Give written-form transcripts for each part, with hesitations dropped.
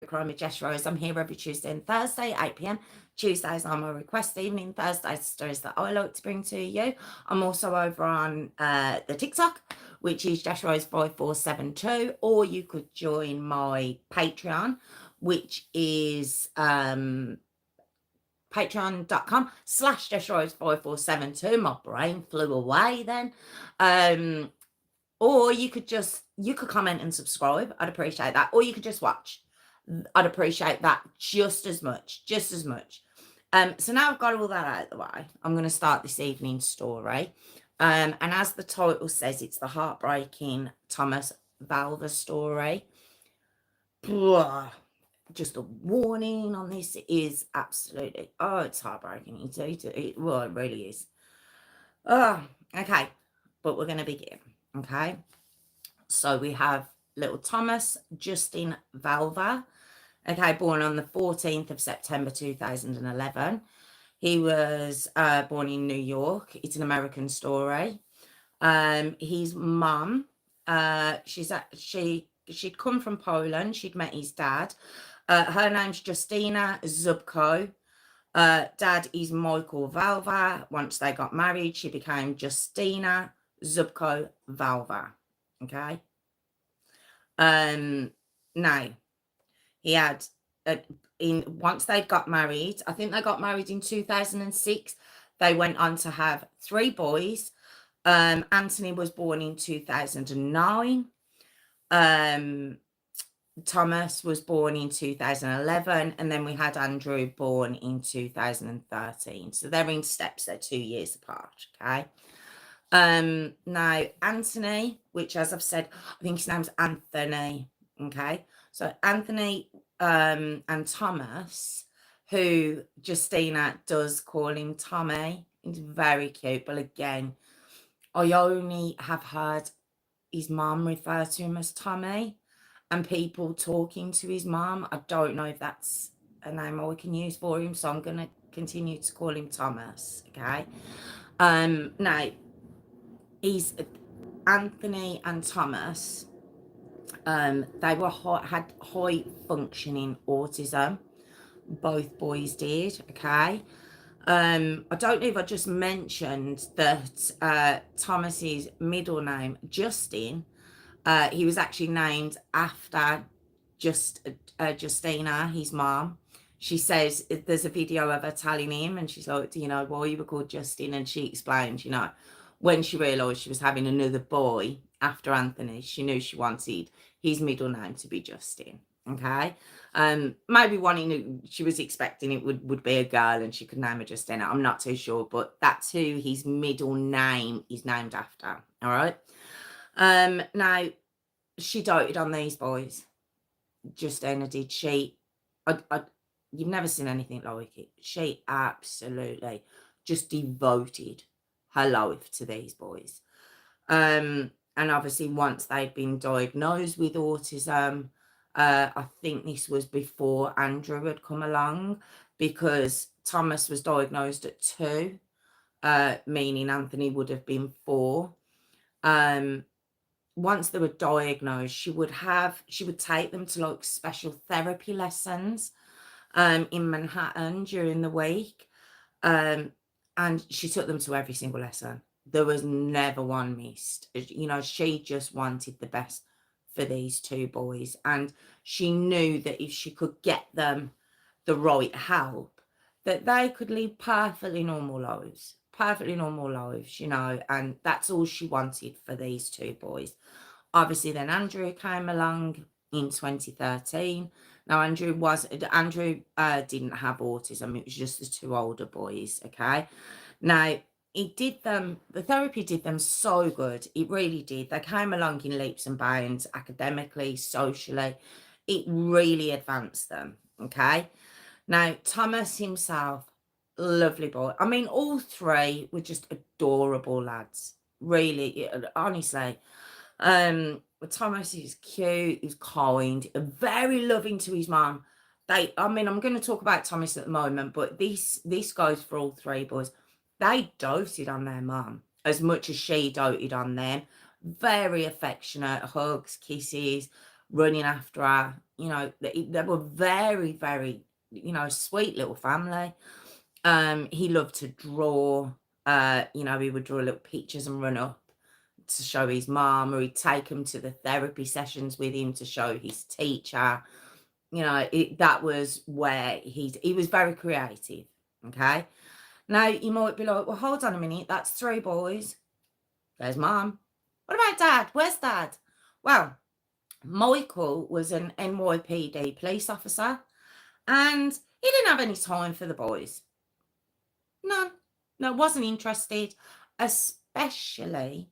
Crime with Jess Rose. I'm here every Tuesday and Thursday, 8 p.m. Tuesdays are my request evening. Thursdays, stories that I like to bring to you. I'm also over on the TikTok, which is Jess Rose 5472, or you could join my Patreon, which is patreon.com/Jess Rose 5472. My brain flew away then. Or you could comment and subscribe. I'd appreciate that. Or you could just watch. I'd appreciate that just as much. So now I've got all that out of the way, I'm going to start this evening's story. And as the title says, it's the Heartbreaking Thomas Valva Story. Just a warning on this, it is absolutely, it's heartbreaking. It really is. Okay, but we're going to begin. Okay, so we have little Thomas Justyna Valva. Okay, born on the 14th of September 2011. He was born in New York. It's an American story. His mum, she'd come from Poland. She'd met his dad. Her name's Justyna Zubko. Dad is Michael Valva. Once they got married, she became Justyna Kubko-Valva. Okay. Now, he had, once they'd got married, I think they got married in 2006. They went on to have 3 boys. Anthony was born in 2009. Thomas was born in 2011, and then we had Andrew born in 2013. So they're in steps, they're 2 years apart, okay? Now Anthony, which as I've said, I think his name's Anthony, okay? So Anthony and Thomas, who Justyna does call him Tommy, he's very cute, but again, I only have heard his mum refer to him as Tommy, and people talking to his mum. I don't know if that's a name I can use for him, so I'm going to continue to call him Thomas, okay? Now, he's Anthony and Thomas, they had high functioning autism. Both boys did, okay? I don't know if I just mentioned that Thomas's middle name, Justin, he was actually named after Justyna, his mom. She says there's a video of her telling him, and she's like, do you know why you were called Justin? And she explains, when she realised she was having another boy after Anthony, she knew she wanted his middle name to be Justin. Okay, maybe she was expecting it would be a girl and she could name her Justyna. I'm not too sure, but that's who his middle name is named after. All right. Now she doted on these boys. Justyna did. You've never seen anything like it. She absolutely just devoted her life to these boys. And obviously once they'd been diagnosed with autism, I think this was before Andrew had come along, because Thomas was diagnosed at 2, meaning Anthony would have been 4. Once they were diagnosed, she would take them to like special therapy lessons in Manhattan during the week. And she took them to every single lesson. There was never one missed. She just wanted the best for these 2 boys, and she knew that if she could get them the right help, that they could lead perfectly normal lives, and that's all she wanted for these 2 boys. Obviously then Andrew came along in 2013. Now Andrew didn't have autism, it was just the 2 older boys, okay? Now the therapy did them so good. It really did. They came along in leaps and bounds, academically, socially. It really advanced them, okay? Now, Thomas himself, lovely boy. I mean, all 3 were just adorable lads. Really, honestly. Thomas is cute, he's kind, very loving to his mum. I'm going to talk about Thomas at the moment, but this goes for all 3 boys. They doted on their mum as much as she doted on them. Very affectionate, hugs, kisses, running after her. You know, they were very, very, you know, sweet little family. He loved to draw. You know, he would draw little pictures and run up to show his mom, or he'd take him to the therapy sessions with him to show his teacher. You know, that was where he was very creative. Okay. Now you might be like, well, hold on a minute, that's 3 boys. There's mom. What about dad? Where's dad? Well, Michael was an NYPD police officer, and he didn't have any time for the boys. None. No, wasn't interested, especially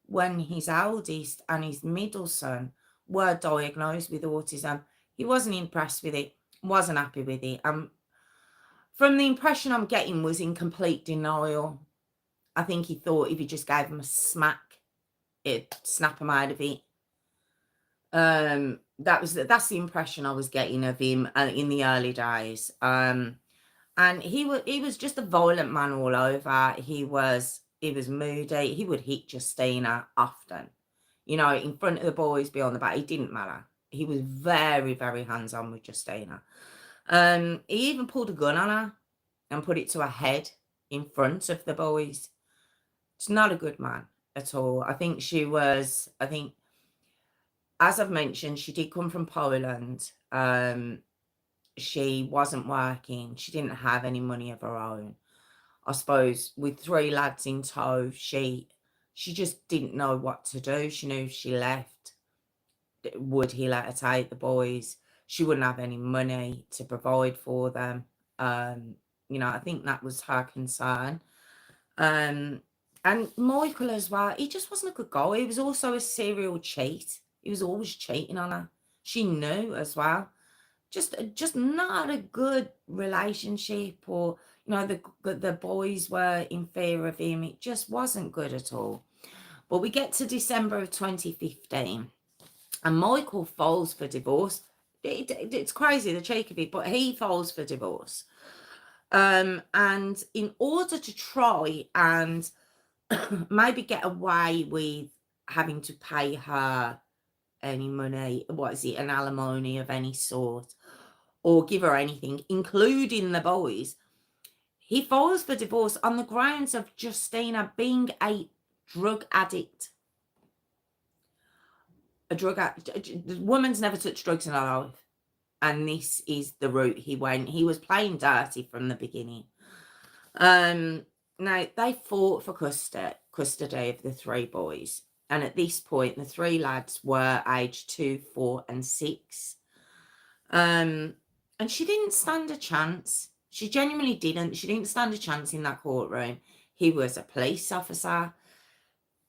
when his eldest and his middle son were diagnosed with autism. He wasn't impressed with it, wasn't happy with it. From the impression I'm getting, was in complete denial. I think he thought if he just gave him a smack, it'd snap him out of it. That's the impression I was getting of him in the early days. And he was just a violent man all over. He was moody. He would hit Justyna often, you know, in front of the boys, beyond the back. It didn't matter. He was very, very hands-on with Justyna. He even pulled a gun on her and put it to her head in front of the boys. It's not a good man at all. I think, as I've mentioned, she did come from Poland. She wasn't working. She didn't have any money of her own. I suppose with 3 lads in tow, she just didn't know what to do. She knew if she left, would he let her take the boys? She wouldn't have any money to provide for them. You know, I think that was her concern. And Michael as well, he just wasn't a good guy. He was also a serial cheat. He was always cheating on her. She knew as well. Just not a good relationship, or, you know, the boys were in fear of him. It just wasn't good at all. But we get to December of 2015, and Michael files for divorce. It's crazy, the cheek of it, but he files for divorce. And in order to try and maybe get away with having to pay her any money, an alimony of any sort, or give her anything, including the boys, he files for divorce on the grounds of Justyna being a drug addict. The woman's never touched drugs in her life, and this is the route he went. He was playing dirty from the beginning. Now, they fought for custody of the 3 boys. And at this point, the 3 lads were aged 2, 4, and 6. And she didn't stand a chance. She genuinely didn't. She didn't stand a chance in that courtroom. He was a police officer.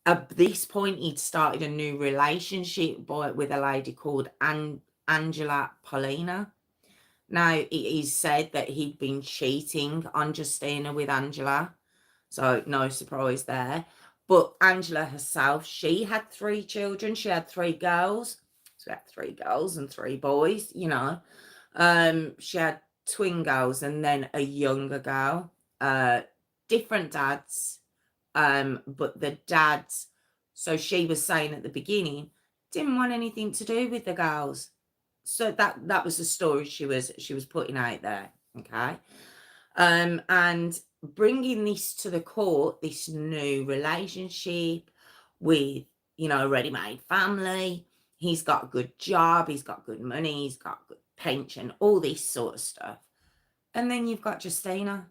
At this point, he'd started a new relationship with a lady called Angela Paulina. Now, it is said that he'd been cheating on Justyna with Angela. So no surprise there. But Angela herself, she had 3 children. She had 3 girls. So we had 3 girls and 3 boys, you know. She had twin girls and then a younger girl. Different dads. But the dads, so she was saying at the beginning, didn't want anything to do with the girls. So that was the story she was putting out there. Okay. And bringing this to the court, this new relationship with, you know, a ready-made family. He's got a good job. He's got good money. He's got good pension, all this sort of stuff. And then you've got Justyna,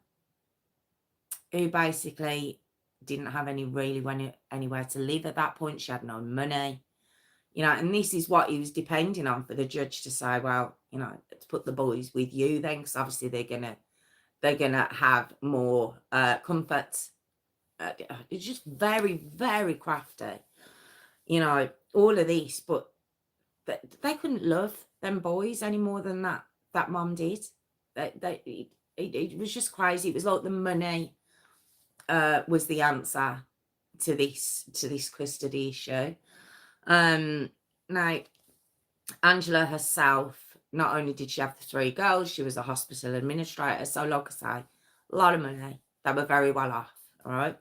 who basically didn't have anywhere to live at that point. She had no money, you know, and this is what he was depending on for the judge to say, well, you know, let's put the boys with you then, because obviously they're gonna have more comforts. It's just very, very crafty, you know, all of this. But they couldn't love them boys any more than that mom did. It was just crazy. It was like the money was the answer to this custody issue. Now, Angela herself, not only did she have the 3 girls, she was a hospital administrator. So, like I say, a lot of money. They were very well off, all right?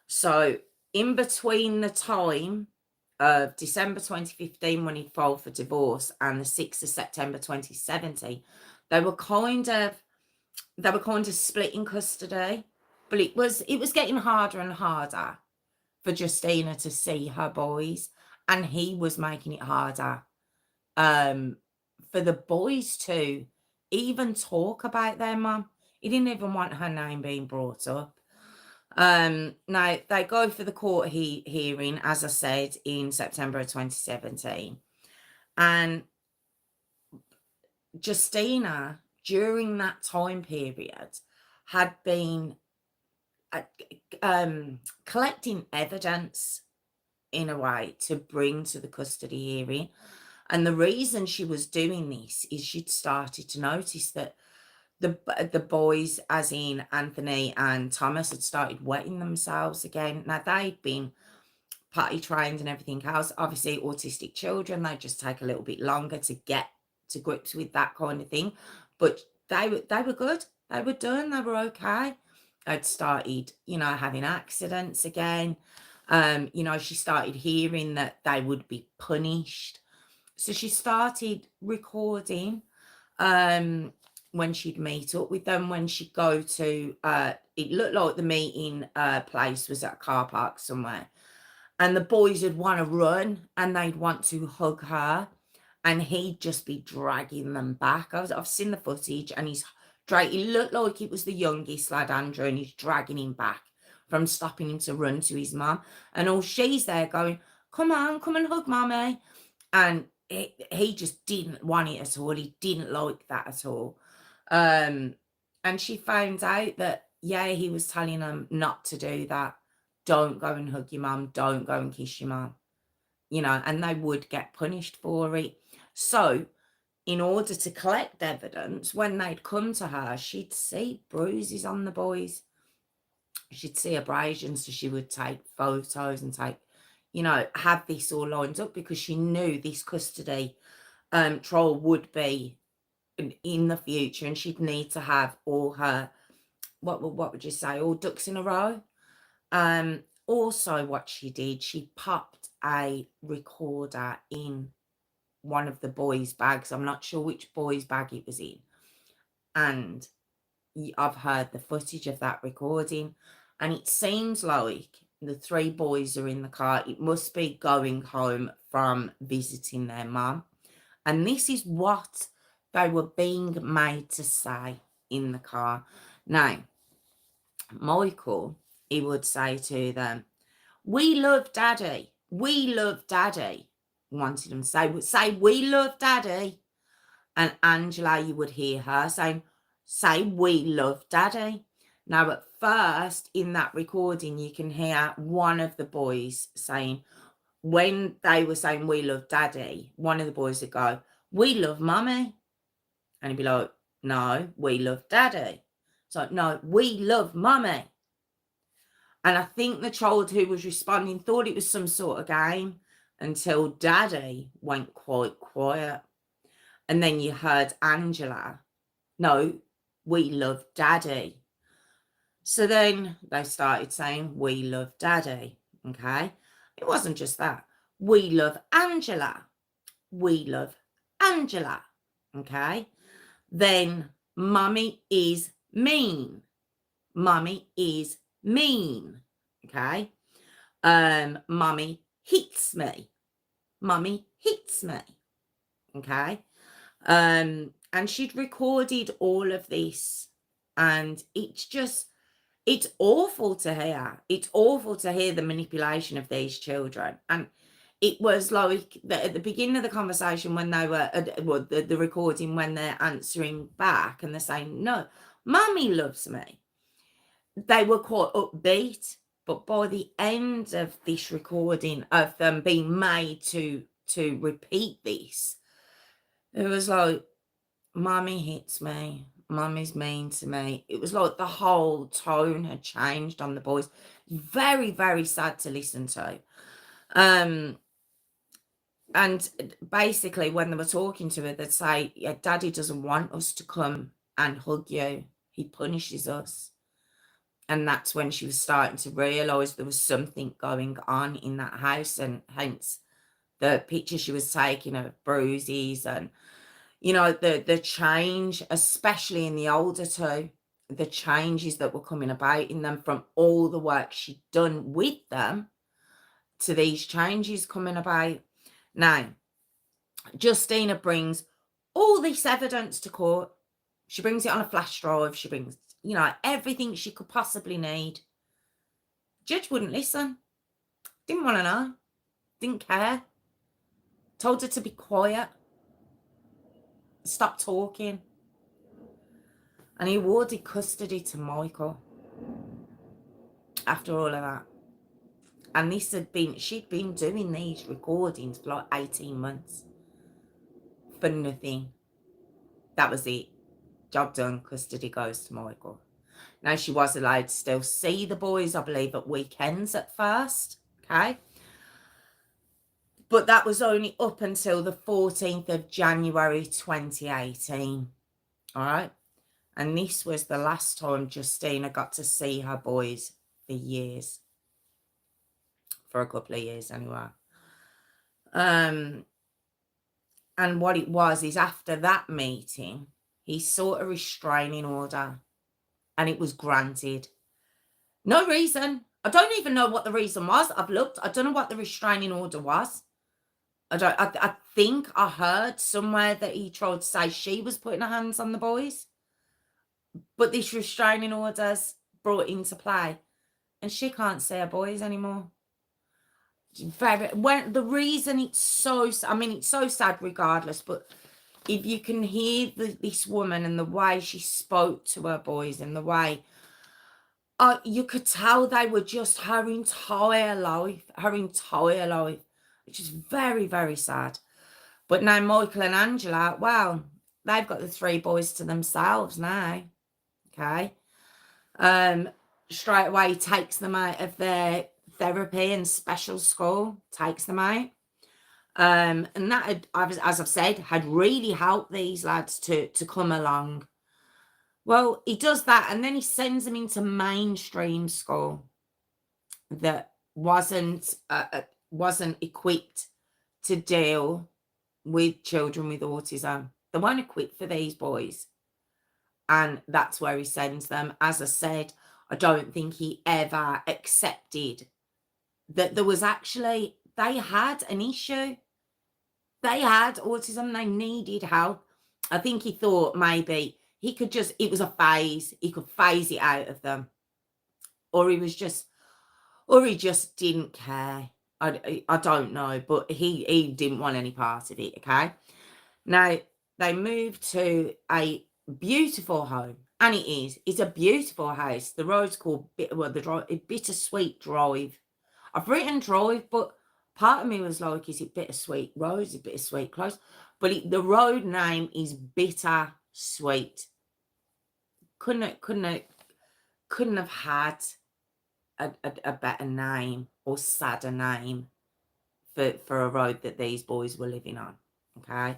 So, in between the time of December 2015 when he filed for divorce and the 6th of September 2017, they were kind of splitting custody, but it was getting harder and harder for Justyna to see her boys, and he was making it harder for the boys to even talk about their mum. He didn't even want her name being brought up. Now they go for the court hearing, as I said, in September of 2017, and Justyna during that time period had been collecting evidence in a way to bring to the custody hearing. And the reason she was doing this is she'd started to notice that the boys, as in Anthony and Thomas, had started wetting themselves again. Now, they'd been potty trained and everything else. Obviously, autistic children, they just take a little bit longer to get to grips with that kind of thing. But they were good. They were done. They were okay. They'd started, having accidents again. She started hearing that they would be punished. So she started recording when she'd meet up with them, when she'd go to, it looked like the meeting place was at a car park somewhere. And the boys would want to run and they'd want to hug her. And he'd just be dragging them back. I've seen the footage and he looked like it was the youngest lad, Andrew, and he's dragging him back from stopping him to run to his mum. And all she's there going, come on, come and hug mommy. And he just didn't want it at all. He didn't like that at all. And she found out that, he was telling them not to do that. Don't go and hug your mum. Don't go and kiss your mum. And they would get punished for it. So in order to collect evidence, when they'd come to her, she'd see bruises on the boys. She'd see abrasions, so she would take photos and have this all lined up because she knew this custody trial would be in the future, and she'd need to have all her, what would you say, all ducks in a row. Also, what she did, she popped a recorder in one of the boys' bags. I'm not sure which boy's bag it was in. And I've heard the footage of that recording. And it seems like the 3 boys are in the car. It must be going home from visiting their mum. And this is what they were being made to say in the car. Now, Michael, he would say to them, we love daddy. We love daddy. Wanted them to say, we love daddy. And Angela, you would hear her saying, say, we love daddy. Now, at first, in that recording, you can hear one of the boys saying, when they were saying, we love daddy, one of the boys would go, we love mummy. And he'd be like, no, we love daddy. So, no, we love mummy. And I think the child who was responding thought it was some sort of game until daddy went quite quiet. And then you heard Angela, no, we love daddy. So then they started saying, we love daddy. Okay. It wasn't just that. We love Angela. We love Angela. Okay. Then mummy is mean. Mummy is mean. Okay. Mummy hits me. Mummy hits me. Okay. And she'd recorded all of this, and it's awful to hear. It's awful to hear the manipulation of these children. And it was like at the beginning of the conversation when they were, the recording, when they're answering back and they're saying, no, mummy loves me. They were quite upbeat, but by the end of this recording of them being made to repeat this, it was like, mummy hits me. Mummy's mean to me. It was like the whole tone had changed on the boys. Very, very sad to listen to. And basically, when they were talking to her, they'd say, yeah, daddy doesn't want us to come and hug you. He punishes us. And that's when she was starting to realise there was something going on in that house, and hence the picture she was taking of bruises and, you know, the change, especially in the older two, the changes that were coming about in them from all the work she'd done with them to these changes coming about. Now, Justyna brings all this evidence to court. She brings it on a flash drive. She brings, you know, everything she could possibly need. Judge wouldn't listen. Didn't want to know. Didn't care. Told her to be quiet. Stop talking. And he awarded custody to Michael after all of that. And this had been, she'd been doing these recordings for like 18 months for nothing. That was it. Job done. Custody goes to Michael. Now, she was allowed to still see the boys, I believe, at weekends at first. Okay. But that was only up until the 14th of January 2018. All right. And this was the last time Justyna got to see her boys for years. For a couple of years, anyway. And what it was is after that meeting, he sought a restraining order. And it was granted. No reason. I don't even know what the reason was. I've looked. I don't know what the restraining order was. I think I heard somewhere that he tried to say she was putting her hands on the boys. But this restraining order's brought into play. And she can't see her boys anymore. The reason it's so, I mean, it's so sad regardless, but if you can hear this woman and the way she spoke to her boys and the way, you could tell they were just her entire life, which is very, very sad. But now Michael and Angela, well, they've got the 3 boys to themselves now. Okay. Straight away, he takes them out of their therapy and special school, takes them out. And that, had, as I've said, had really helped these lads to come along. Well, he does that, and then he sends them into mainstream school that wasn't equipped to deal with children with autism. They weren't equipped for these boys. And that's where he sends them. As I said, I don't think he ever accepted that there was actually, they had an issue. They had autism. They needed help. I think he thought maybe he could just, it was a phase. He could phase it out of them. Or he just didn't care. I don't know, but he didn't want any part of it, okay? Now, they moved to a beautiful home, and it's a beautiful house. The road's called Bittersweet Drive. I've written drive, but part of me was like, is it Bittersweet Road? Is it Bittersweet Close? But the road name is Bittersweet. Couldn't have had a better name or sadder name for a road that these boys were living on. Okay.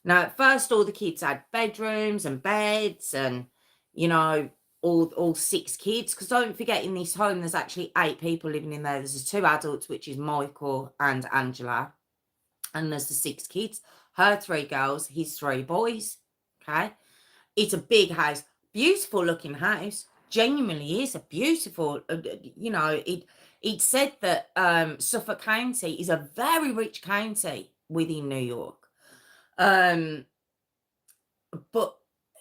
Now, at first, all the kids had bedrooms and beds and, you know, all 6 kids. Because don't forget, in this home, there's actually 8 people living in there. There's the 2 adults, which is Michael and Angela. And there's the 6 kids. Her 3 girls, his 3 boys. Okay. It's a big house. Beautiful looking house. Genuinely is a beautiful, you know, it said that Suffolk County is a very rich county within New York. But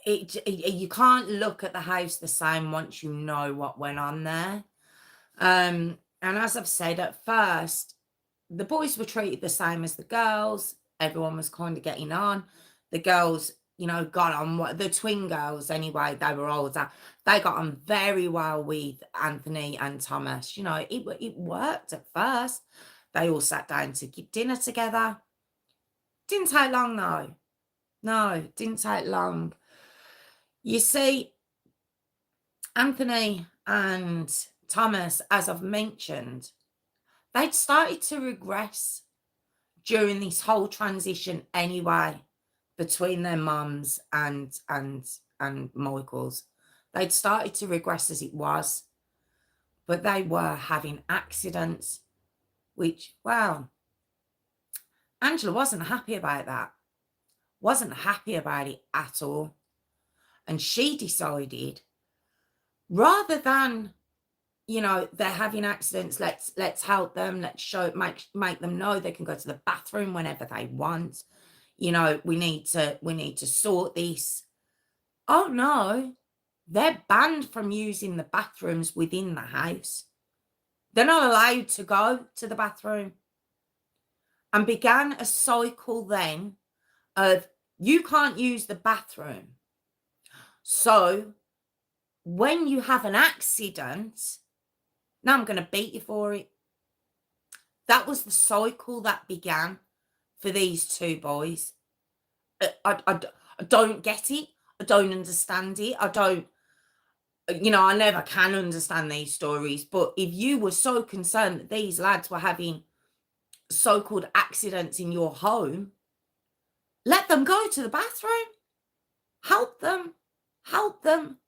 you can't look at the house the same once you know what went on there. And as I've said, at first, the boys were treated the same as the girls. Everyone was kind of getting on. The girls, you know, got on, the twin girls anyway, they were older. They got on very well with Anthony and Thomas. You know, it worked at first. They all sat down to get dinner together. Didn't take long, though. No, didn't take long. You see, Anthony and Thomas, as I've mentioned, they'd started to regress during this whole transition anyway, between their mums and Michael's. They'd started to regress as it was, but they were having accidents, which, well, Angela wasn't happy about that. Wasn't happy about it at all. And she decided, rather than, you know, they're having accidents, let's help them, let's make them know they can go to the bathroom whenever they want. You know, we need to sort this. Oh no, they're banned from using the bathrooms within the house. They're not allowed to go to the bathroom. And began a cycle then of, you can't use the bathroom. So when you have an accident, now I'm going to beat you for it. That was the cycle that began for these two boys. I don't get it. I don't understand it. I don't, you know, I never can understand these stories. But if you were so concerned that these lads were having so-called accidents in your home, let them go to the bathroom. Help them. Help them.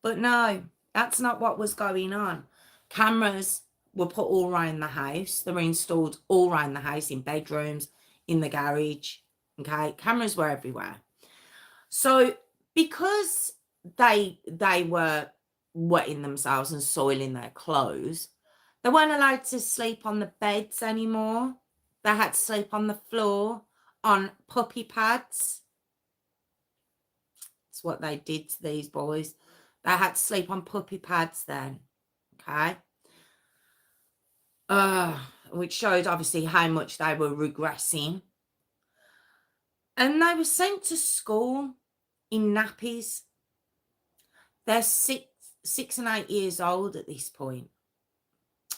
But no, that's not what was going on. Cameras were put all around the house. They were installed all around the house, in bedrooms, in the garage. Okay, cameras were everywhere. So because they were wetting themselves and soiling their clothes, they weren't allowed to sleep on the beds anymore. They had to sleep on the floor, on puppy pads. That's what they did to these boys. They had to sleep on puppy pads then. Okay. Which showed obviously how much they were regressing. And they were sent to school in nappies. They're 6 and 8 years old at this point,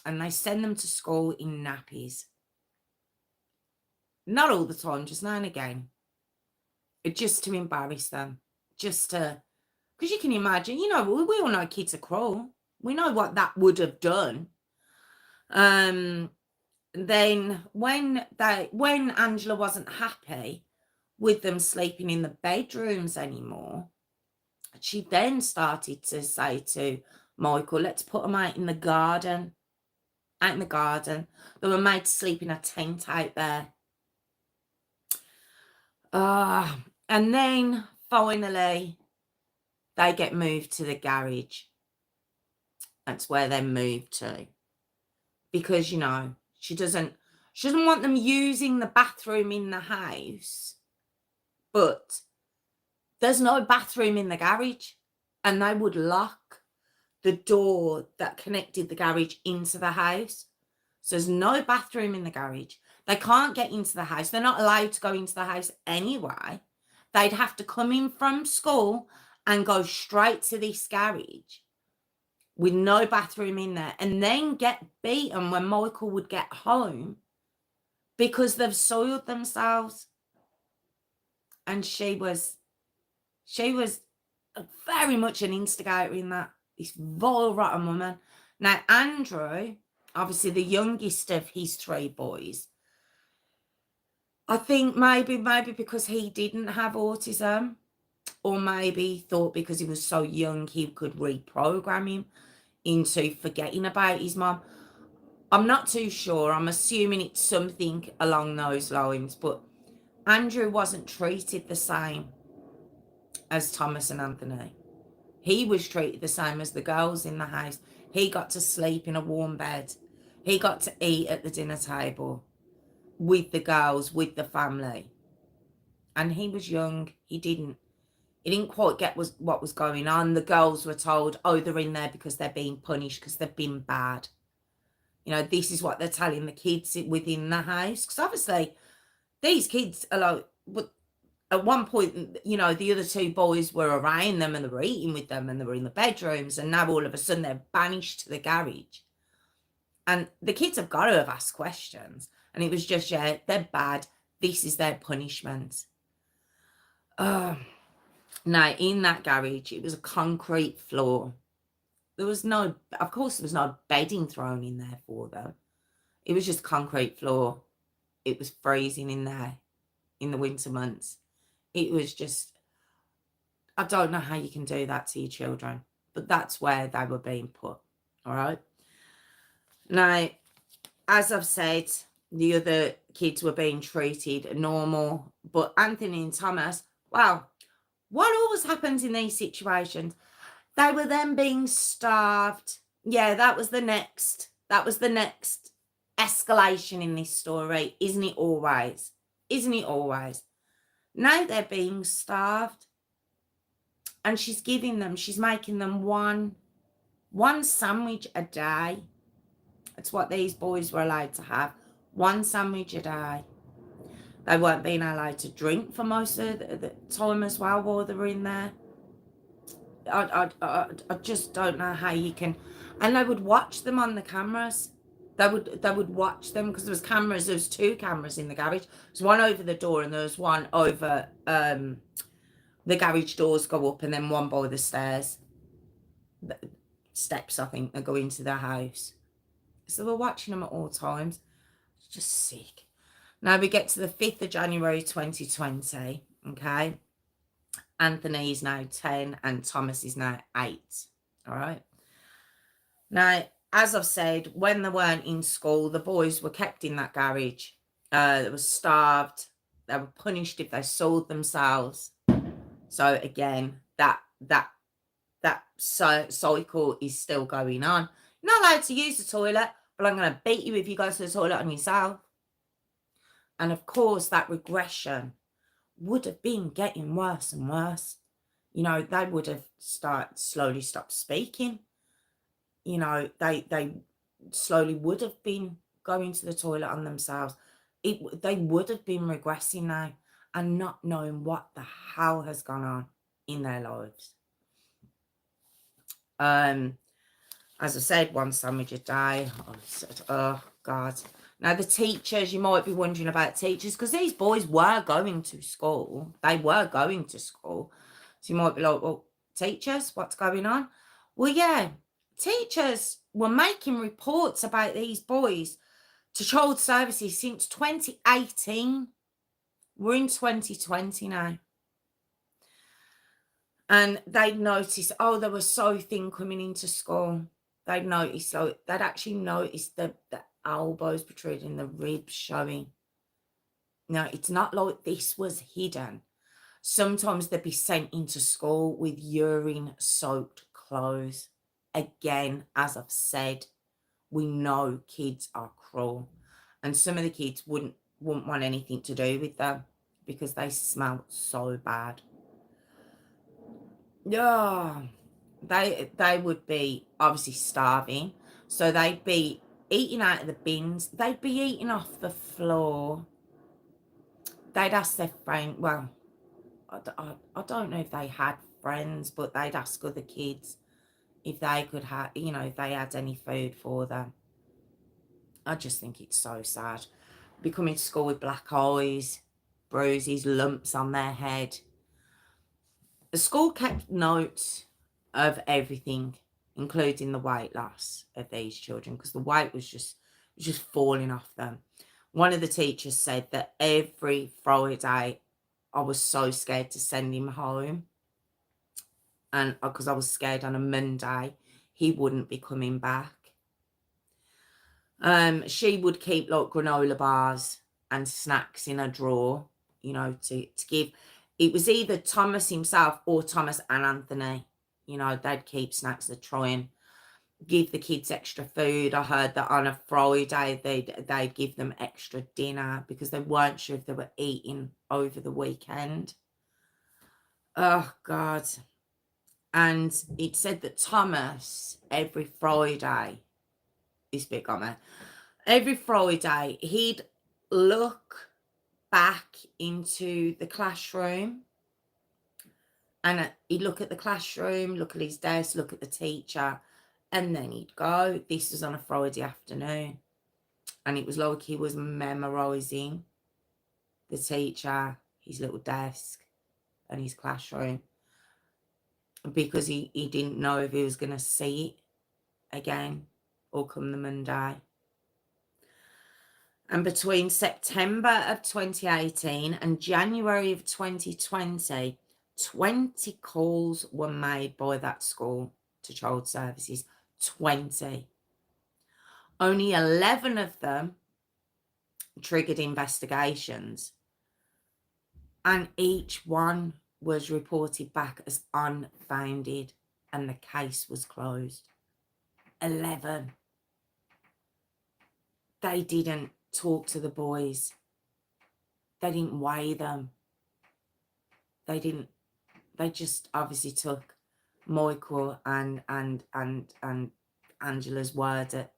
and they send them to school in nappies. Not all the time, just now and again. Just to embarrass them. Just to, because you can imagine, you know, we all know kids are cruel. We know what that would have done. Then when Angela wasn't happy with them sleeping in the bedrooms anymore, she then started to say to Michael, let's put them out in the garden. Out in the garden. They were made to sleep in a tent out there. And then finally they get moved to the garage. That's where they moved to. Because, you know, she doesn't want them using the bathroom in the house, but there's no bathroom in the garage, and they would lock the door that connected the garage into the house. So there's no bathroom in the garage. They can't get into the house. They're not allowed to go into the house anyway. They'd have to come in from school and go straight to this garage with no bathroom in there, and then get beaten when Michael would get home because they've soiled themselves. And she was very much an instigator in that. This vile, rotten woman. Now, Andrew, obviously the youngest of his 3 boys, I think maybe because he didn't have autism, or maybe thought because he was so young he could reprogram him into forgetting about his mom. I'm not too sure. I'm assuming it's something along those lines, but Andrew wasn't treated the same as Thomas and Anthony. He was treated the same as the girls in the house. He got to sleep in a warm bed. He got to eat at the dinner table with the girls, with the family. And he was young. He didn't quite get what was going on. The girls were told, oh, they're in there because they're being punished because they've been bad. You know, this is what they're telling the kids within the house. Because obviously, these kids are like, at one point, you know, the other 2 boys were around them and they were eating with them and they were in the bedrooms. And now all of a sudden they're banished to the garage. And the kids have got to have asked questions. And it was just, yeah, they're bad. This is their punishment. Now, in that garage, it was a concrete floor. There was no, of course, there was no bedding thrown in there for them. It was just concrete floor. It was freezing in there in the winter months. It was just, I don't know how you can do that to your children, but that's where they were being put. All right. Now, as I've said, the other kids were being treated normal. But Anthony and Thomas, well, what always happens in these situations? They were then being starved. Yeah, that was the next escalation in this story, isn't it always? Isn't it always? Now they're being starved. And she's making them one sandwich a day. That's what these boys were allowed to have. One sandwich a day. They weren't being allowed to drink for most of the time as well while they were in there. I just don't know how you can. And they would watch them on the cameras. They would watch them because there was 2 cameras in the garage. There's one over the door and there was one over the garage doors go up and then one by the stairs. The steps, I think, that go into their house. So we're watching them at all times. It's just sick. Now we get to the 5th of January 2020, okay? Anthony is now 10 and Thomas is now 8, all right? Now, as I've said, when they weren't in school, the boys were kept in that garage. They were starved. They were punished if they sold themselves. So again, that cycle is still going on. You're not allowed to use the toilet, but I'm going to beat you if you go to the toilet on yourself. And of course, that regression would have been getting worse and worse. You know, they would have slowly stopped speaking. You know, they slowly would have been going to the toilet on themselves. They would have been regressing now and not knowing what the hell has gone on in their lives. As I said, one sandwich a day. Oh, God. Now, the teachers, you might be wondering about teachers, because these boys were going to school. They were going to school. So you might be like, well, teachers, what's going on? Well, yeah, teachers were making reports about these boys to child services since 2018. We're in 2020 now. And they'd noticed, oh, they were so thin coming into school. They'd actually noticed the elbows protruding, the ribs showing. Now, it's not like this was hidden. Sometimes they'd be sent into school with urine-soaked clothes. Again, as I've said, we know kids are cruel. And some of the kids wouldn't want anything to do with them because they smell so bad. Yeah, they would be obviously starving. So they'd be eating out of the bins. They'd be eating off the floor. They'd ask their friend, well, I don't know if they had friends, but they'd ask other kids if they could have, you know, if they had any food for them. I just think it's so sad. Be coming to school with black eyes, bruises, lumps on their head. The school kept notes of everything, including the weight loss of these children, because the weight was just falling off them. One of the teachers said that every Friday I was so scared to send him home, and because I was scared on a Monday he wouldn't be coming back. She would keep like granola bars and snacks in a drawer, you know, to give. It was either Thomas himself or Thomas and Anthony. You know, they'd keep snacks to try and give the kids extra food. I heard that on a Friday they'd give them extra dinner because they weren't sure if they were eating over the weekend. Oh, God. And it said that Thomas, every Friday, is big on that. Every Friday, he'd look back into the classroom and he'd look at the classroom, look at his desk, look at the teacher, and then he'd go. This was on a Friday afternoon. And it was like he was memorising the teacher, his little desk, and his classroom. Because he didn't know if he was going to see it again or come the Monday. And between September of 2018 and January of 2020, 20 calls were made by that school to child services. 20. Only 11 of them triggered investigations, and each one was reported back as unfounded, and the case was closed. 11. They didn't talk to the boys. They didn't weigh them. They just obviously took Michael and Angela's word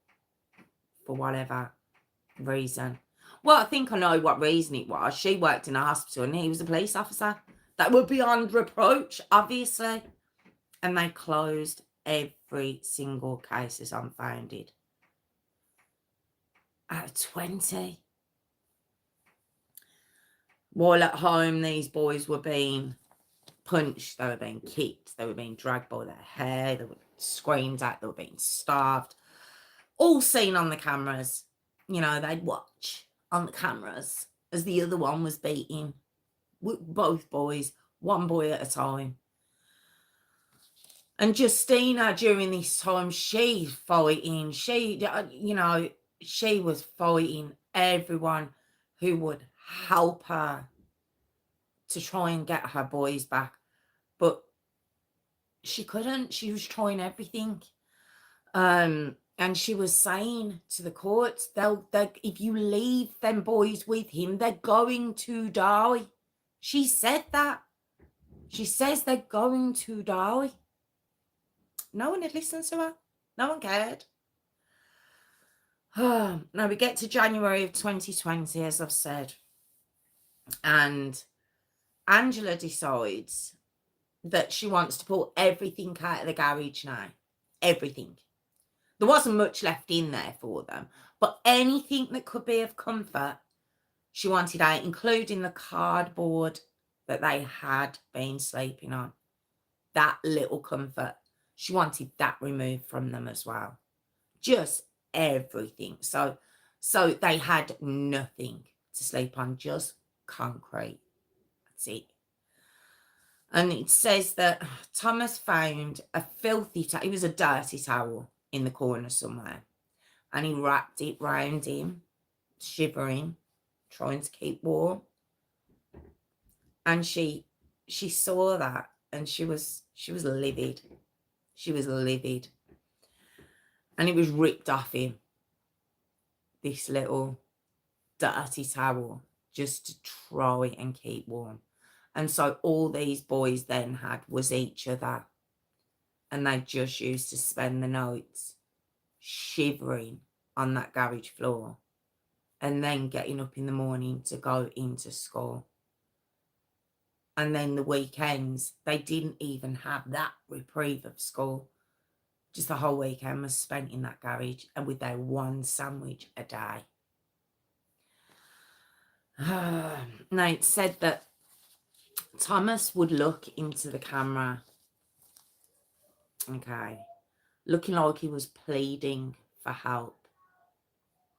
for whatever reason. Well, I think I know what reason it was. She worked in a hospital and he was a police officer. That were beyond reproach, obviously. And they closed every single case as unfounded. Out of 20. While at home, these boys were being punched, they were being kicked, they were being dragged by their hair, they were screamed at, they were being starved. All seen on the cameras. You know, they'd watch on the cameras as the other one was beating both boys, one boy at a time. And Justyna, during this time, she fighting. She was fighting everyone who would help her to try and get her boys back. But she couldn't. She was trying everything. And she was saying to the courts, if you leave them boys with him, they're going to die. She said that. She says they're going to die. No one had listened to her. No one cared. Now we get to January of 2020, as I've said. And Angela decides that she wants to pull everything out of the garage now. Everything. There wasn't much left in there for them. But anything that could be of comfort, she wanted out, including the cardboard that they had been sleeping on. That little comfort. She wanted that removed from them as well. Just everything. So they had nothing to sleep on, just concrete. That's it. And it says that Thomas found a filthy towel. It was a dirty towel in the corner somewhere. And he wrapped it round him, shivering, trying to keep warm. And she saw that and she was livid. She was livid. And it was ripped off him. This little dirty towel just to try and keep warm. And so all these boys then had was each other. And they just used to spend the nights shivering on that garage floor. And then getting up in the morning to go into school. And then the weekends, they didn't even have that reprieve of school. Just the whole weekend was spent in that garage and with their one sandwich a day. Now, it said that Thomas would look into the camera. Okay. Looking like he was pleading for help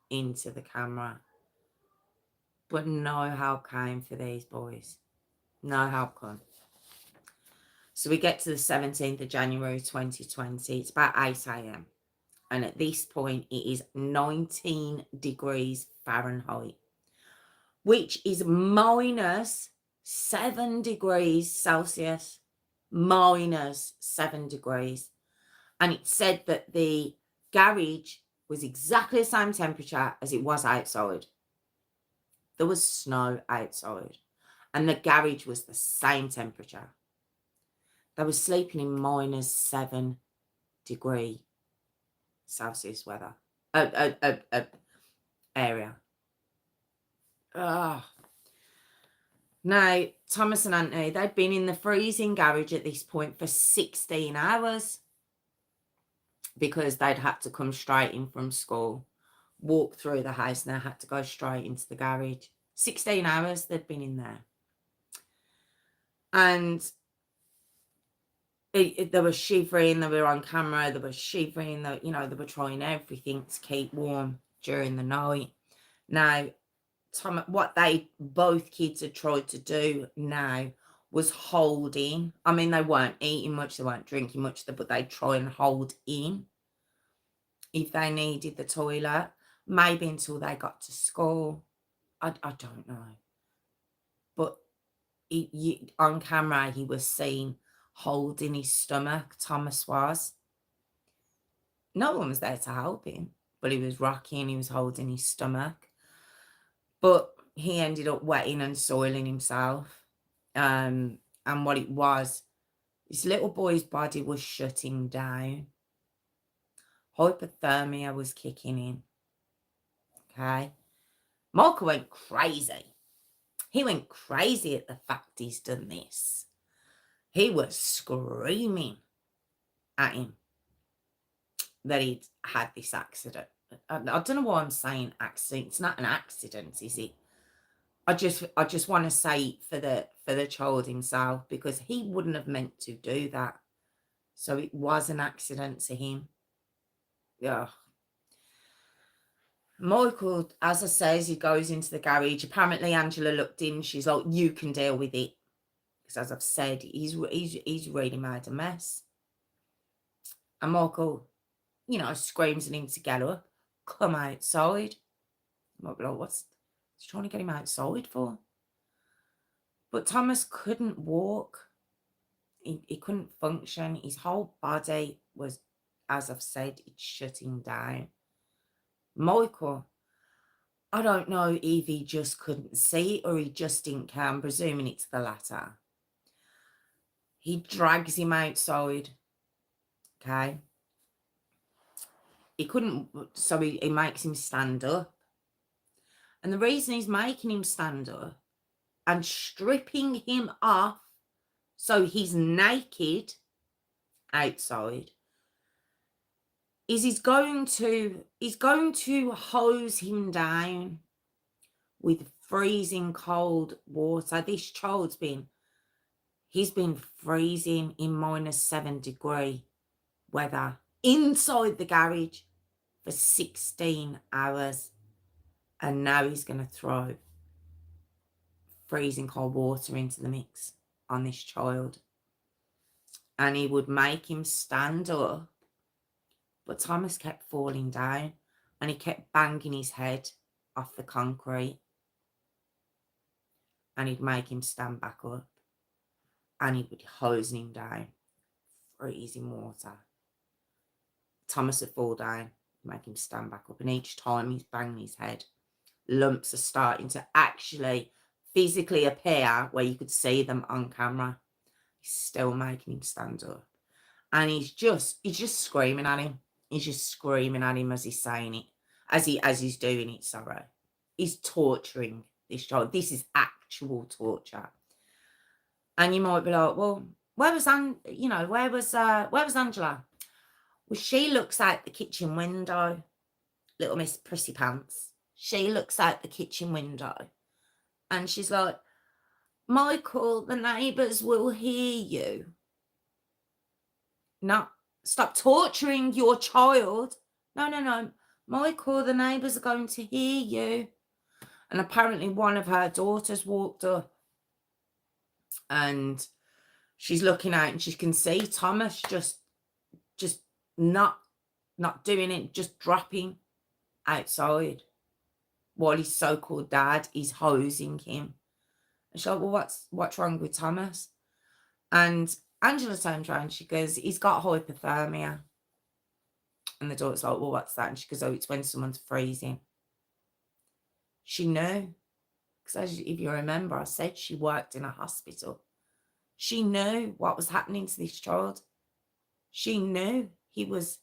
into the camera. But no help came for these boys. No help come. So we get to the 17th of January 2020. It's about 8 a.m. And at this point, it is 19 degrees Fahrenheit, which is minus 7 degrees Celsius. Minus 7 degrees. And it said that the garage was exactly the same temperature as it was outside. There was snow outside. And the garage was the same temperature. They were sleeping in minus 7 degree Celsius weather. Area. Now, Thomas and Anthony, they'd been in the freezing garage at this point for 16 hours. Because they'd had to come straight in from school, walk through the house, and they had to go straight into the garage. 16 hours they'd been in there. And they were shivering, they were on camera, they were shivering, they were trying everything to keep warm during the night. Now, what both kids had tried to do now was hold in. I mean, they weren't eating much, they weren't drinking much, but they'd try and hold in if they needed the toilet, maybe until they got to school. I don't know. But on camera, he was seen holding his stomach, Thomas was. No one was there to help him, but he was rocking, he was holding his stomach. But he ended up wetting and soiling himself. And what it was, this little boy's body was shutting down. Hypothermia was kicking in. Okay. Michael went crazy. He went crazy at the fact he's done this. He was screaming at him that he'd had this accident. I don't know why I'm saying accident. It's not an accident, is it? I just want to say it for the child himself, because he wouldn't have meant to do that. So it was an accident to him. Yeah. Michael, as I say, as he goes into the garage, apparently Angela looked in. She's like, "You can deal with it," because as I've said, he's really made a mess. And Michael, screams at him to get up, come outside. Might be like, what's he trying to get him outside for? But Thomas couldn't walk. He couldn't function. His whole body was, as I've said, it's shutting down. Michael, I don't know if he just couldn't see it or he just didn't care. I'm presuming it's the latter. He drags him outside. Okay. He couldn't, so he makes him stand up. And the reason he's making him stand up and stripping him off so he's naked outside is he's going to hose him down with freezing cold water. This child's been freezing in -7-degree weather inside the garage for 16 hours. And now he's going to throw freezing cold water into the mix on this child. And he would make him stand up. But Thomas kept falling down and he kept banging his head off the concrete. And he'd make him stand back up. And he would hose him down, freezing water. Thomas would fall down, make him stand back up. And each time he's banging his head, lumps are starting to actually physically appear where you could see them on camera. He's still making him stand up. And he's just screaming at him. He's just screaming at him as he's saying it, as he's doing it, sorry. He's torturing this child. This is actual torture. And you might be like, well, where was Angela? Well, she looks out the kitchen window, little Miss Prissy Pants. She looks out the kitchen window and she's like, Michael, the neighbours will hear you. No, stop torturing your child. No. Michael, the neighbours are going to hear you. And apparently one of her daughters walked up and she's looking out and she can see Thomas just not doing it, just dropping outside while his so-called dad is hosing him. And she's like, well, what's wrong with Thomas? And Angela turns around, she goes, he's got hypothermia. And the daughter's like, well, what's that? And she goes, oh, it's when someone's freezing. She knew. Because if you remember, I said she worked in a hospital. She knew what was happening to this child. She knew he wasn't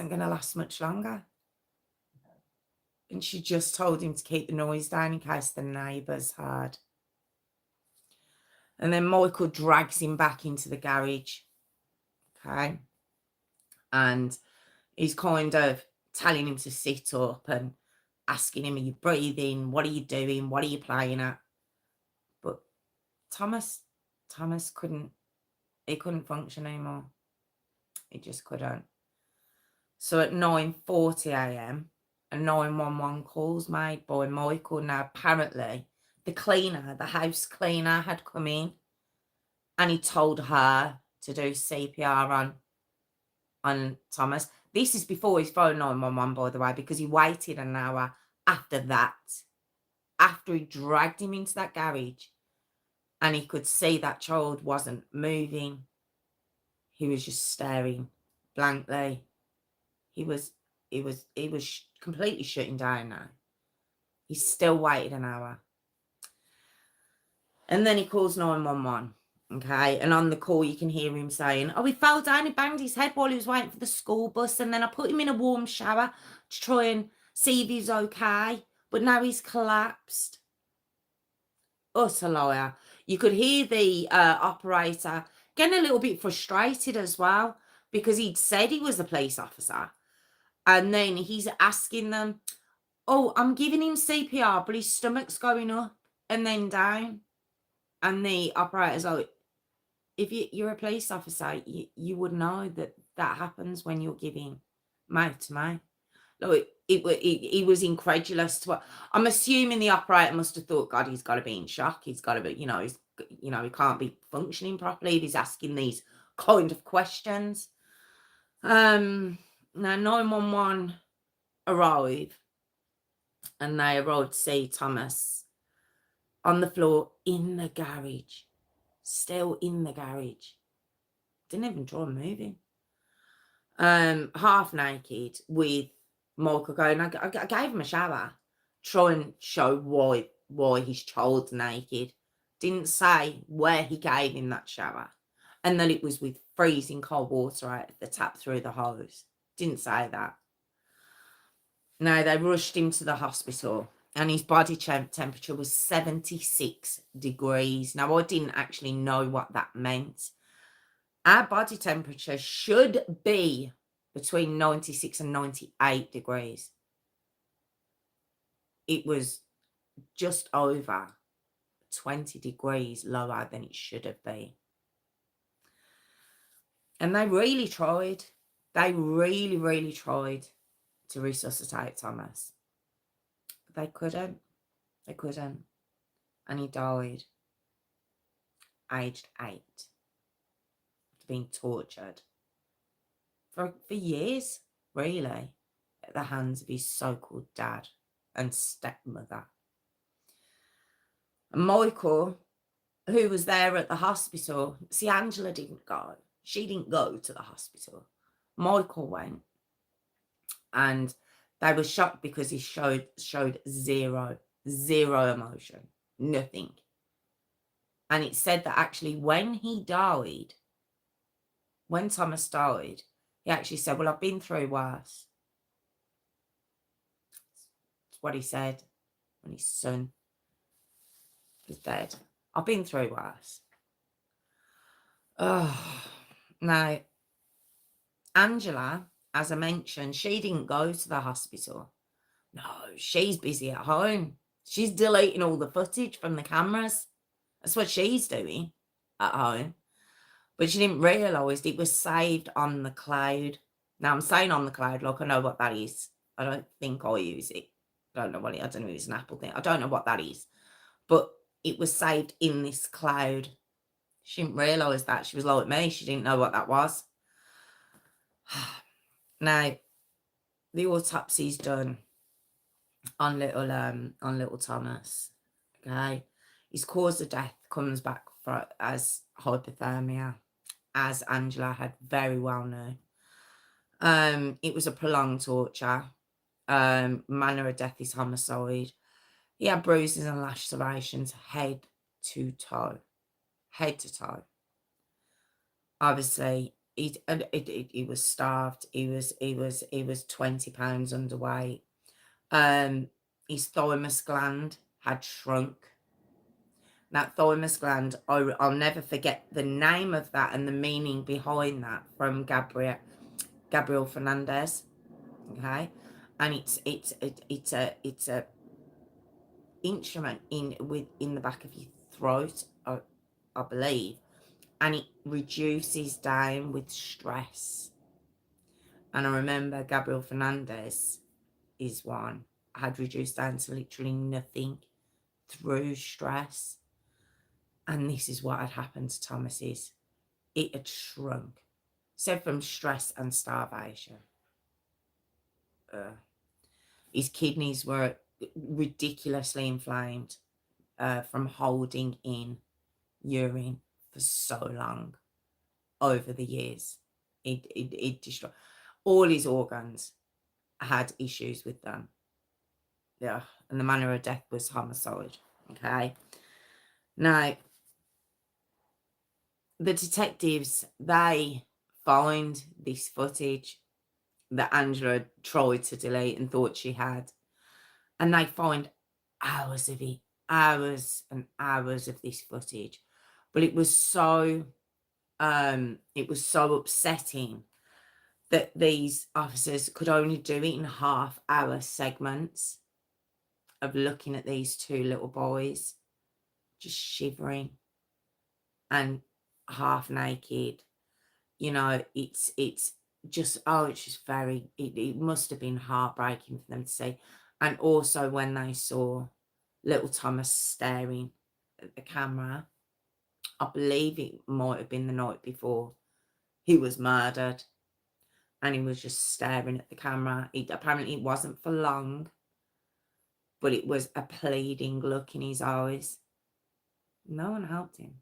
going to last much longer. And she just told him to keep the noise down in case the neighbours heard. And then Michael drags him back into the garage. Okay. And he's kind of telling him to sit up and asking him, are you breathing? What are you doing? What are you playing at? But Thomas couldn't function anymore. He just couldn't. So at 9:40 a.m, a 911 call's made by Michael. Now apparently the house cleaner had come in and he told her to do CPR on Thomas. This is before he's phoned 911, by the way, because he waited an hour after that after he dragged him into that garage and he could see that child wasn't moving, he was just staring blankly. He was completely shutting down now. He still waited an hour. And then he calls 911. Okay. And on the call, you can hear him saying, oh, he fell down, he banged his head while he was waiting for the school bus. And then I put him in a warm shower to try and see if he's okay. But now he's collapsed. Utter liar. You could hear the operator getting a little bit frustrated as well, because he'd said he was a police officer. And then he's asking them, oh, I'm giving him CPR, but his stomach's going up and then down. And the operator's like, if you're a police officer, you would know that happens when you're giving mouth to mouth. Like, he was incredulous to what I'm assuming the operator must have thought, God, he's got to be in shock. He's got to be, he can't be functioning properly if he's asking these kind of questions. Now 911 arrive, and they arrived to see Thomas on the floor in the garage, still in the garage. Didn't even try moving. Half naked, with Michael going, I gave him a shower, try and show why his child's naked. Didn't say where he gave him that shower, and that it was with freezing cold water out of the tap through the hose. Didn't say that. No, they rushed him to the hospital, and his body temperature was 76 degrees. Now, I didn't actually know what that meant. Our body temperature should be between 96 and 98 degrees. It was just over 20 degrees lower than it should have been. And they really tried. They really, really tried to resuscitate Thomas. But they couldn't. They couldn't. And he died, aged 8. Being tortured for years, really, at the hands of his so-called dad and stepmother. And Michael, who was there at the hospital, see, Angela didn't go. She didn't go to the hospital. Michael went, and they were shocked because he showed zero emotion, nothing. And it said that actually when he died, when Thomas died, he actually said, well, I've been through worse. That's what he said when his son was dead. I've been through worse. Oh, now, Angela, as I mentioned, she didn't go to the hospital. No, she's busy at home. She's deleting all the footage from the cameras. That's what she's doing at home. But she didn't realise it was saved on the cloud. Now, I'm saying on the cloud like I know what that is. I don't think I use it. I don't know what it is. I don't know if it's an Apple thing. I don't know what that is. But it was saved in this cloud. She didn't realise that. She was like me. She didn't know what that was. Now, the autopsy's done on little Thomas. Okay. His cause of death comes back as hypothermia, as Angela had very well known. It was a prolonged torture. Manner of death is homicide. He had bruises and lacerations head to toe. Head to toe. Obviously, he was starved. He was 20 pounds underweight. His thymus gland had shrunk. That thymus gland, I'll never forget the name of that and the meaning behind that from Gabriel Fernandez. Okay, and it's a instrument in the back of your throat, I believe, and it reduces down with stress. And I remember Gabriel Fernandez is one I had reduced down to literally nothing through stress. And this is what had happened to Thomas's. It had shrunk. So from stress and starvation. His kidneys were ridiculously inflamed from holding in urine for so long over the years. It destroyed all his organs, had issues with them. Yeah, and the manner of death was homicide. Okay. Now, the detectives, they find this footage that Angela tried to delete and thought she had, and they find hours of it, hours and hours of this footage. But it was so upsetting that these officers could only do it in half-hour segments of looking at these two little boys just shivering and half naked. You know, it's just, it's just very, it must have been heartbreaking for them to see. And also when they saw little Thomas staring at the camera, I believe it might have been the night before he was murdered, and he was just staring at the camera. Apparently it wasn't for long, but it was a pleading look in his eyes. No one helped him.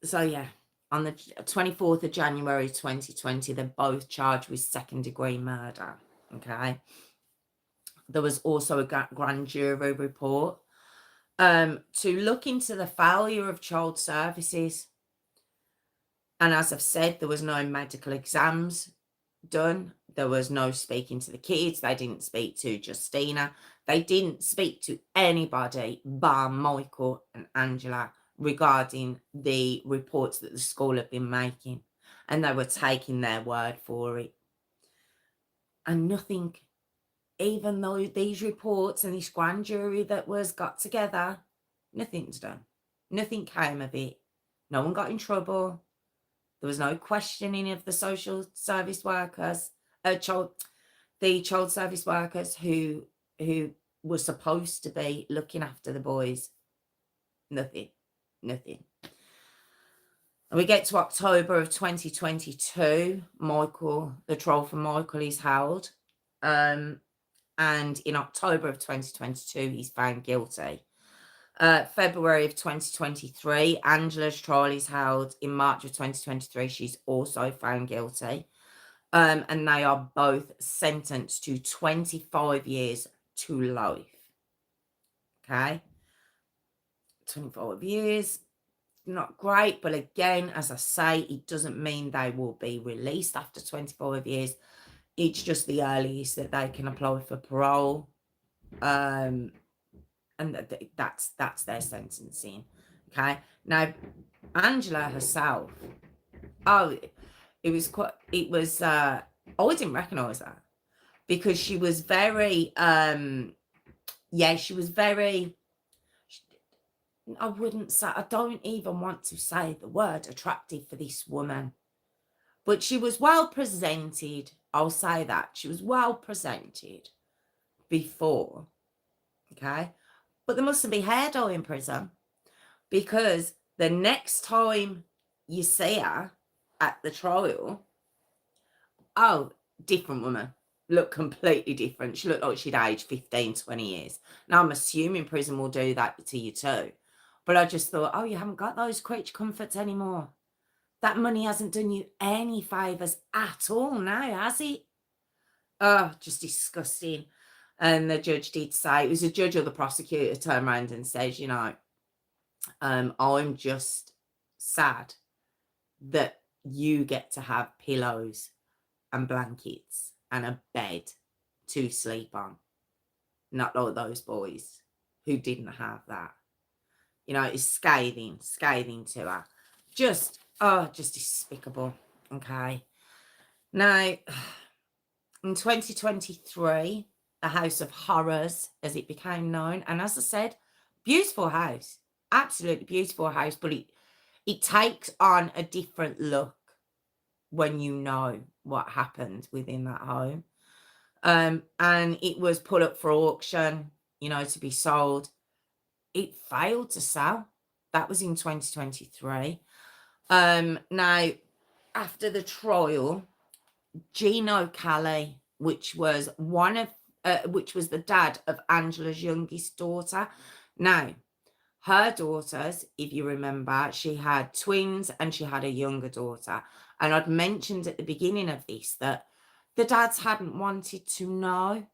So yeah, on the 24th of January 2020, they're both charged with second-degree murder. Okay. There was also a grand jury report to look into the failure of child services. And as I've said, there was no medical exams done. There was no speaking to the kids. They didn't speak to Justyna. They didn't speak to anybody bar Michael and Angela regarding the reports that the school had been making. And they were taking their word for it. And nothing, even though these reports and this grand jury that was got together, nothing's done. Nothing came of it. No one got in trouble. There was no questioning of the social service workers, the child service workers who were supposed to be looking after the boys. Nothing. And we get to October of 2022. The trial for Michael is held. And in October of 2022, he's found guilty. February of 2023, Angela's trial is held. In March of 2023, she's also found guilty. And they are both sentenced to 25 years to life. Okay. 25 years, not great, but again, as I say, it doesn't mean they will be released after 25 years. It's just the earliest that they can apply for parole. And that's their sentencing. Okay. Now, Angela herself, I didn't recognize her because she was very, she was very, I don't even want to say the word attractive for this woman, but she was well presented. I'll say that. She was well presented before. Okay. But there mustn't be hair dye in prison, because the next time you see her at the trial, different woman. Look completely different. She looked like she'd aged 15, 20 years. Now, I'm assuming prison will do that to you too. But I just thought, you haven't got those creature comforts anymore. That money hasn't done you any favours at all now, has it? Just disgusting. And the judge did say, it was a judge or the prosecutor turned around and says, I'm just sad that you get to have pillows and blankets and a bed to sleep on. Not like those boys who didn't have that. It's scathing to her. Just despicable. Okay. Now, in 2023, the House of Horrors, as it became known, and as I said, beautiful house. Absolutely beautiful house, but it takes on a different look when you know what happened within that home. And it was put up for auction, to be sold. It failed to sell. That was in 2023. Now, after the trial, Gino Kelly which was which was the dad of Angela's youngest daughter. Now, her daughters, if you remember, she had twins and she had a younger daughter. And I'd mentioned at the beginning of this that the dads hadn't wanted to know.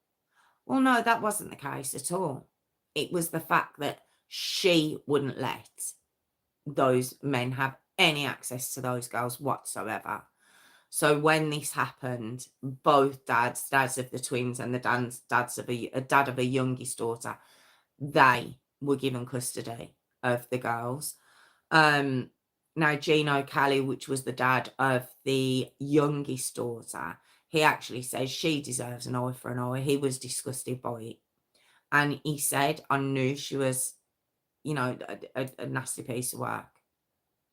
Well, no, that wasn't the case at all. It was the fact that she wouldn't let those men have any access to those girls whatsoever. So when this happened, both dads of the twins and the dads of a dad of a youngest daughter, they were given custody of the girls. Now Gino Kelly, which was the dad of the youngest daughter, he actually says she deserves an eye for an eye. He was disgusted by it. And he said, I knew she was, you know, a nasty piece of work.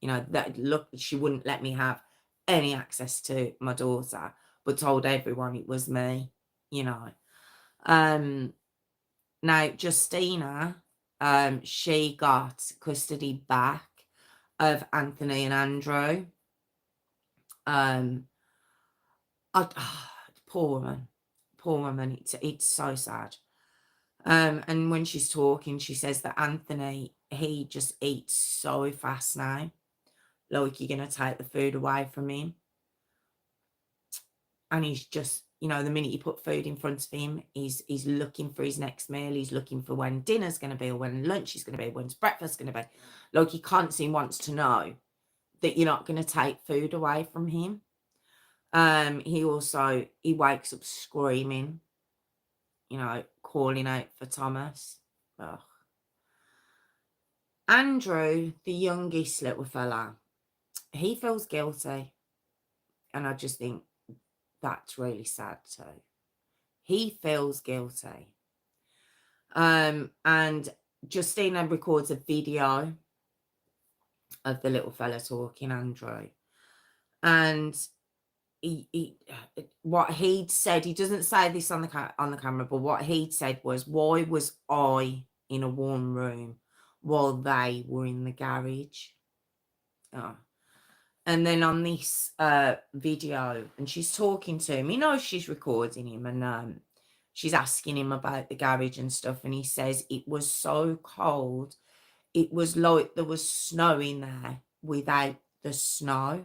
You know, that look, she wouldn't let me have any access to my daughter, but told everyone it was me, you know. Now Justyna, she got custody back of Anthony and Andrew. Poor woman, it's so sad. And when she's talking, she says that Anthony, he just eats so fast now. Like, you're going to take the food away from him. And he's just, you know, the minute you put food in front of him, he's looking for his next meal. He's looking for when dinner's going to be, or when lunch is going to be, when's breakfast going to be. Like, he constantly wants to know that you're not going to take food away from him. He wakes up screaming, you know, calling out for Thomas. Ugh. Andrew, the youngest little fella, he feels guilty. And I just think that's really sad too. He feels guilty. And Justyna records a video of the little fella talking, Andrew. And what he'd said, he doesn't say this on the camera, but what he'd said was, why was I in a warm room while they were in the garage? Oh. And then on this video, and she's talking to him, you know, she's recording him, and she's asking him about the garage and stuff, and he says it was so cold, it was like there was snow in there without the snow.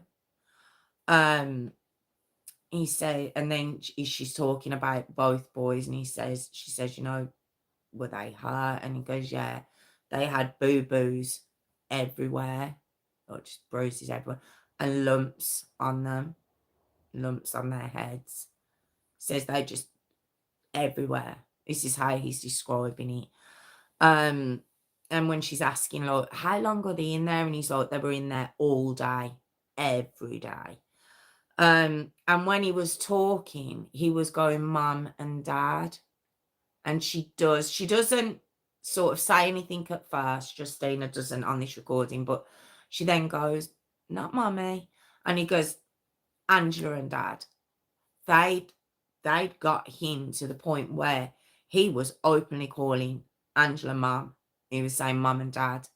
He said, and then she's talking about both boys, and she says, you know, were they hurt? And he goes, yeah, they had boo-boos everywhere, or just bruises everywhere, and lumps on them, lumps on their heads. Says they just everywhere. This is how he's describing it. And when she's asking, like, how long are they in there? And he's like, they were in there all day, every day. And when he was talking, he was going, Mum and Dad. And she doesn't sort of say anything at first. Justyna doesn't on this recording, but she then goes, not Mummy. And he goes, Angela and Dad. They'd got him to the point where he was openly calling Angela Mum. He was saying Mum and Dad.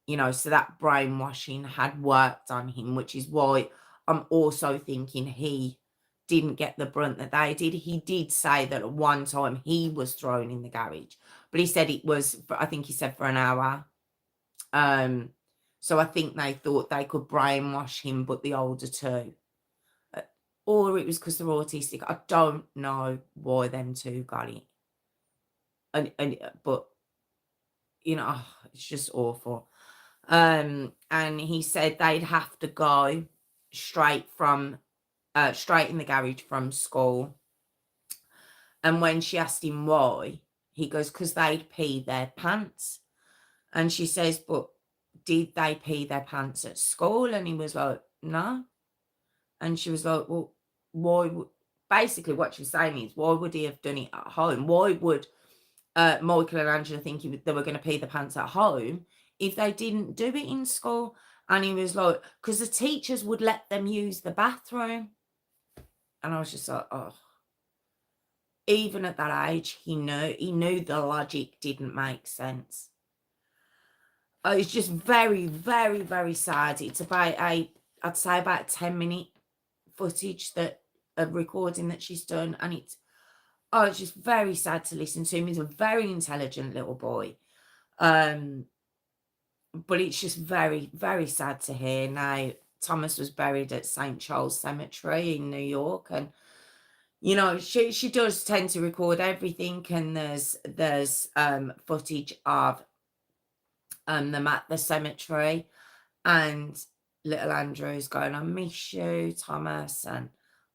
You know, so that brainwashing had worked on him, which is why I'm also thinking he didn't get the brunt that they did. He did say that at one time he was thrown in the garage, but he said it was, I think he said for an hour. So I think they thought they could brainwash him, but the older two. Or it was because they're autistic. I don't know why them two got it. But, you know, it's just awful. And he said they'd have to go straight in the garage from school. And when she asked him why, he goes, because they'd pee their pants. And she says, but did they pee their pants at school? And he was like, no. And she was like, well, why? Basically what she was saying is, why would he have done it at home? Why would Michael and Angela think they were going to pee the pants at home if they didn't do it in school? And he was like, because the teachers would let them use the bathroom. And I was just like, oh. Even at that age, he knew the logic didn't make sense. It's just very, very, very sad. It's about I'd say about 10-minute footage that a recording that she's done, and it's just very sad to listen to him. He's a very intelligent little boy. But it's just very, very sad to hear. Now, Thomas was buried at St. Charles Cemetery in New York, and she does tend to record everything, and there's footage of them at the cemetery, and little Andrew's going, "I miss you, Thomas, and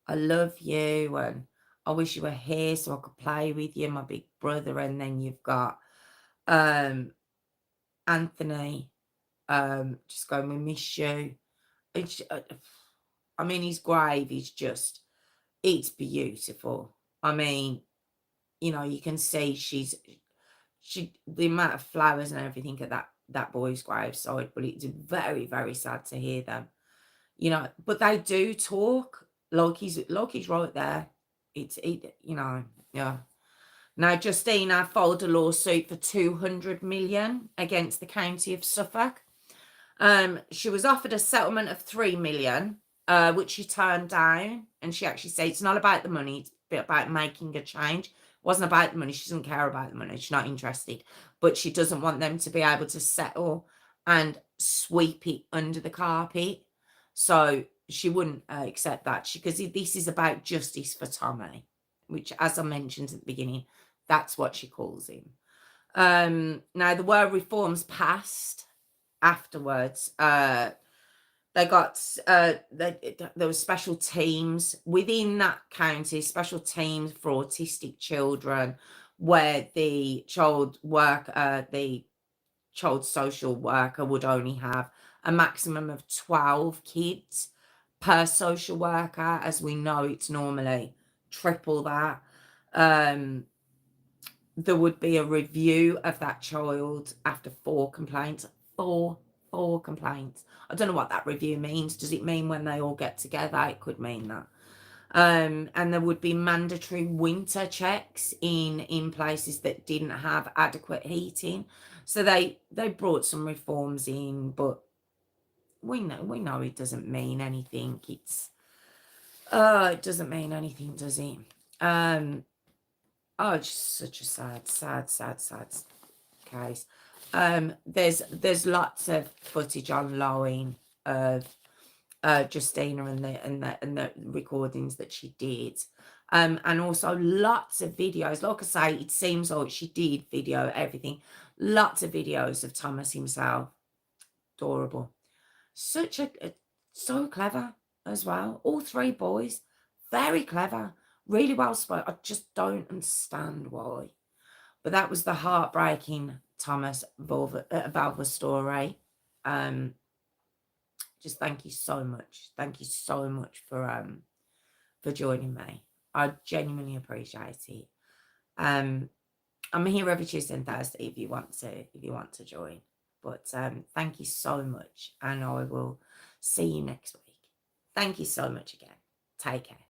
I love you, and I wish you were here so I could play with you, my big brother." And then you've got Anthony just going, "We miss you." I mean, his grave is just, it's beautiful. I mean, you can see the amount of flowers and everything at that boy's graveside, but it's very, very sad to hear them. But they do talk like he's right there. Yeah. Now, Justyna filed a lawsuit for 200 million against the county of Suffolk. She was offered a settlement of 3 million, which she turned down. And she actually said it's not about the money, it's about making a change. It wasn't about the money. She doesn't care about the money. She's not interested. But she doesn't want them to be able to settle and sweep it under the carpet. So she wouldn't accept that, because this is about justice for Tommy, which, as I mentioned at the beginning, that's what she calls him. Now, there were reforms passed afterwards. They got there were special teams within that county, special teams for autistic children, where the child social worker would only have a maximum of 12 kids per social worker. As we know, it's normally triple that. There would be a review of that child after 4 complaints. Four complaints. I don't know what that review means. Does it mean when they all get together? It could mean that. And there would be mandatory winter checks in places that didn't have adequate heating. So they brought some reforms in, but we know it doesn't mean anything. It doesn't mean anything, does it? It's just such a sad case. There's lots of footage online of Justyna and the recordings that she did, and also lots of videos. Like I say, it seems like she did video everything. Lots of videos of Thomas himself. Adorable. So clever as well. All 3 boys, very clever, really well spoken. I just don't understand why. But that was the Heartbreaking Thomas Valva Story. Just thank you so much. Thank you so much for joining me. I genuinely appreciate it. I'm here every Tuesday and Thursday if you want to join. But thank you so much, and I will see you next week. Thank you so much again. Take care.